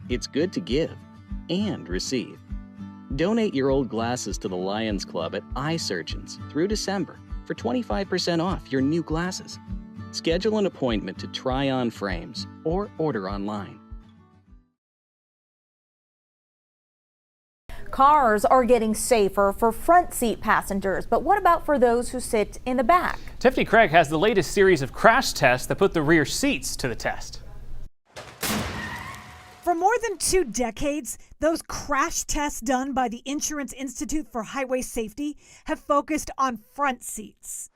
It's good to give and receive. Donate your old glasses to the Lions Club at Eye Surgeons through December for 25% off your new glasses. Schedule an appointment to try on frames or order online. Cars are getting safer for front seat passengers, but what about for those who sit in the back? Tiffany Craig has the latest series of crash tests that put the rear seats to the test. For more than 2 decades, those crash tests done by the Insurance Institute for Highway Safety have focused on front seats.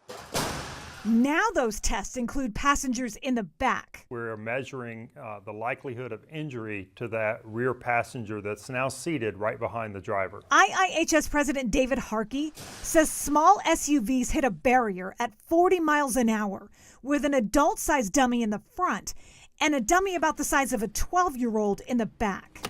Now those tests include passengers in the back. We're measuring the likelihood of injury to that rear passenger that's now seated right behind the driver. IIHS President David Harkey says small SUVs hit a barrier at 40 miles an hour with an adult-sized dummy in the front and a dummy about the size of a 12-year-old in the back.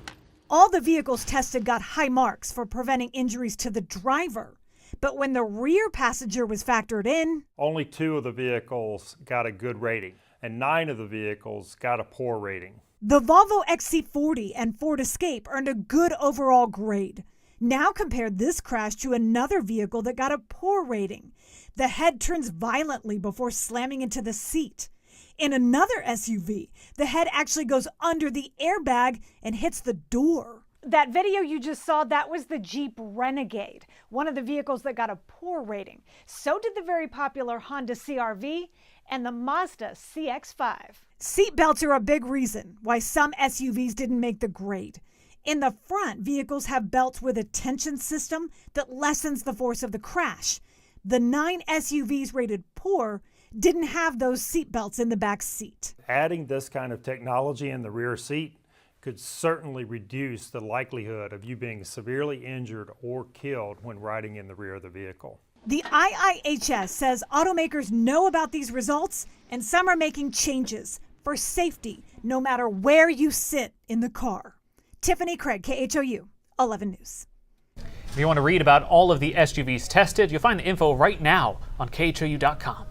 All the vehicles tested got high marks for preventing injuries to the driver. But when the rear passenger was factored in, only 2 of the vehicles got a good rating, and 9 of the vehicles got a poor rating. The Volvo XC40 and Ford Escape earned a good overall grade. Now compare this crash to another vehicle that got a poor rating. The head turns violently before slamming into the seat. In another SUV, the head actually goes under the airbag and hits the door. That video you just saw, that was the Jeep Renegade, one of the vehicles that got a poor rating. So did the very popular Honda CR-V and the Mazda CX-5. Seat belts are a big reason why some SUVs didn't make the grade. In the front, vehicles have belts with a tension system that lessens the force of the crash. The 9 SUVs rated poor didn't have those seat belts in the back seat. Adding this kind of technology in the rear seat could certainly reduce the likelihood of you being severely injured or killed when riding in the rear of the vehicle. The IIHS says automakers know about these results and some are making changes for safety no matter where you sit in the car. Tiffany Craig, KHOU 11 News. If you want to read about all of the SUVs tested, you'll find the info right now on KHOU.com.